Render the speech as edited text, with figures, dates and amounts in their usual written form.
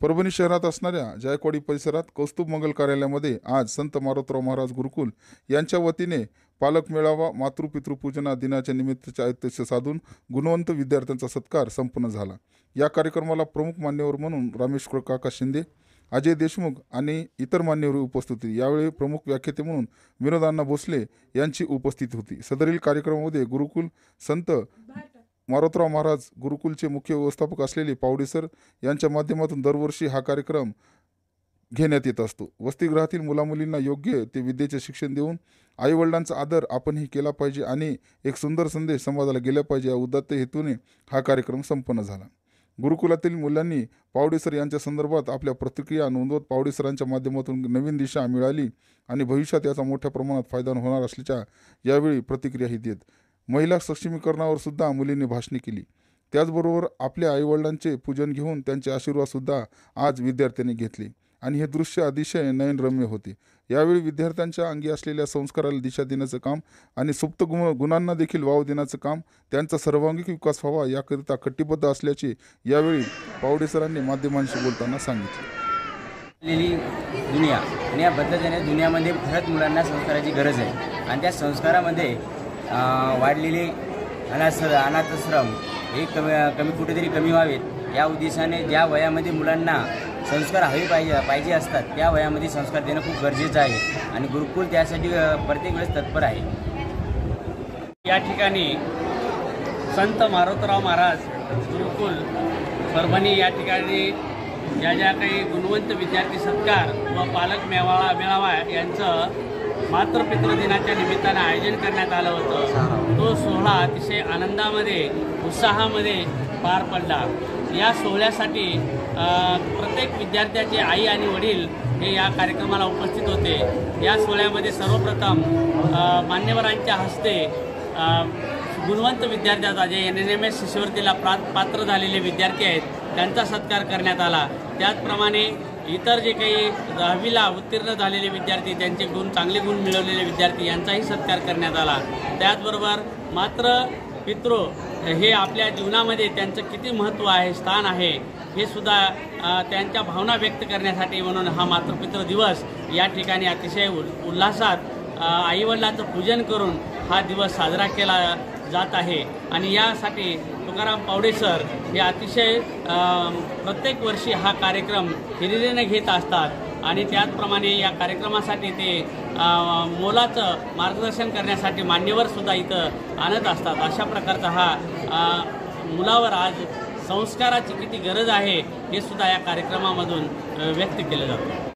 परभणी शहरात असणाऱ्या जायकवाडी परिसरात कौस्तुभ मंगल कार्यालयामध्ये आज संत मारोतराव महाराज गुरुकुल यांच्या वतीने पालक मेळावा मातृपितृपूजना दिनाच्या निमित्ताचे औचित्य साधून गुणवंत विद्यार्थ्यांचा सत्कार संपन्न झाला। या कार्यक्रमाला प्रमुख मान्यवर म्हणून रामेश्वर काका शिंदे, अजय देशमुख आणि इतर मान्यवर उपस्थित होते। यावेळी प्रमुख व्याख्याते म्हणून विनोद भोसले यांची उपस्थिती होती। सदरील कार्यक्रमामध्ये गुरुकुल संत मारोतराव महाराज गुरुकुलचे मुख्य व्यवस्थापक असलेले पावडे सर यांच्या माध्यमातून दरवर्षी हा कार्यक्रम घेण्यात येत असतो। वसतिगृहातील मुलामुलींना योग्य ते विद्येचे शिक्षण देऊन आईवडिलांचा आदर आपणही केला पाहिजे आणि एक सुंदर संदेश समाजाला गेला पाहिजे या उदात्त हेतूने हा कार्यक्रम संपन्न झाला। गुरुकुलातील मुलांनी पावडे सर यांच्या संदर्भात आपल्या प्रतिक्रिया नोंदवत पावडे सरांच्या माध्यमातून नवीन दिशा मिळाली आणि भविष्यात याचा मोठ्या प्रमाणात फायदा होणार असल्याच्या यावेळी प्रतिक्रियाही देत महिला सक्षमीकरणावर सुद्धा मुलींनी भाषणे केली। त्याचबरोबर आपल्या आईवडिलांचे पूजन घेऊन त्यांचे आशीर्वाद सुद्धा आज विद्यार्थ्यांनी घेतले आणि हे दृश्य अतिशय नयनरम्य होते। यावेळी विद्यार्थ्यांच्या अंगी असलेल्या संस्काराला दिशा देण्याचं काम आणि सुप्त गुणांना देखील वाव देण्याचं काम, त्यांचा सर्वांगीण विकास व्हावा याकरिता कटिबद्ध असल्याचे यावेळी पावडे सरांनी माध्यमांशी बोलताना सांगितले। दुनिया आणि या बदलत्या दुनियामध्ये खरंच मुलांना संस्काराची गरज आहे आणि त्या संस्कारामध्ये वाढलेले अनाथाश्रम हे कुठेतरी कमी व्हावेत या उद्देशाने ज्या वयामध्ये मुलांना संस्कार हवे पाहिजे असतात त्या वयामध्ये संस्कार देणं खूप गरजेचं आहे आणि गुरुकुल त्यासाठी प्रत्येक वेळेस तत्पर आहे। या ठिकाणी संत मारोतराव महाराज गुरुकुल परभणी या ठिकाणी ज्या काही गुणवंत विद्यार्थी सत्कार व पालक मेळावा यांचं मातृपितृ दिनाच्या निमित्तानं आयोजन करण्यात आलं होतं। तो सोहळा अतिशय आनंदामध्ये उत्साहामध्ये पार पडला। या सोहळ्यासाठी प्रत्येक विद्यार्थ्याचे आई आणि वडील हे या कार्यक्रमाला उपस्थित होते। या सोहळ्यामध्ये सर्वप्रथम मान्यवरांच्या हस्ते गुणवंत विद्यार्थ्याचा जे NNMS शिष्यवृत्तीला पात्र झालेले विद्यार्थी आहेत त्यांचा सत्कार करण्यात आला। त्याचप्रमाणे इतर जे काही 10वीला उत्तीर्ण झालेले विद्यार्थी त्यांचे चांगले गुण मिळवलेले विद्यार्थी यांचाही सत्कार करण्यात आला। त्याचबरोबर मात्र पितृ हे आपल्या जीवनामध्ये त्यांचं किती महत्त्व आहे, स्थान आहे हे सुद्धा त्यांच्या भावना व्यक्त करण्यासाठी म्हणून हा मातृपितृ दिवस या ठिकाणी अतिशय उल्हासात आईवडिलांचं पूजन करून हा दिवस साजरा केला जात आहे। आणि यासाठी तुकाराम पावडे सर हे अतिशय प्रत्येक वर्षी हा कार्यक्रम हिरिरीने घेत असतात आणि त्याचप्रमाणे या कार्यक्रमासाठी ते मोलाचं मार्गदर्शन करण्यासाठी मान्यवरसुद्धा इथं आणत असतात। अशा प्रकारचा हा मुलावर आज संस्काराची किती गरज आहे हे सुद्धा या कार्यक्रमामधून व्यक्त केलं जातं।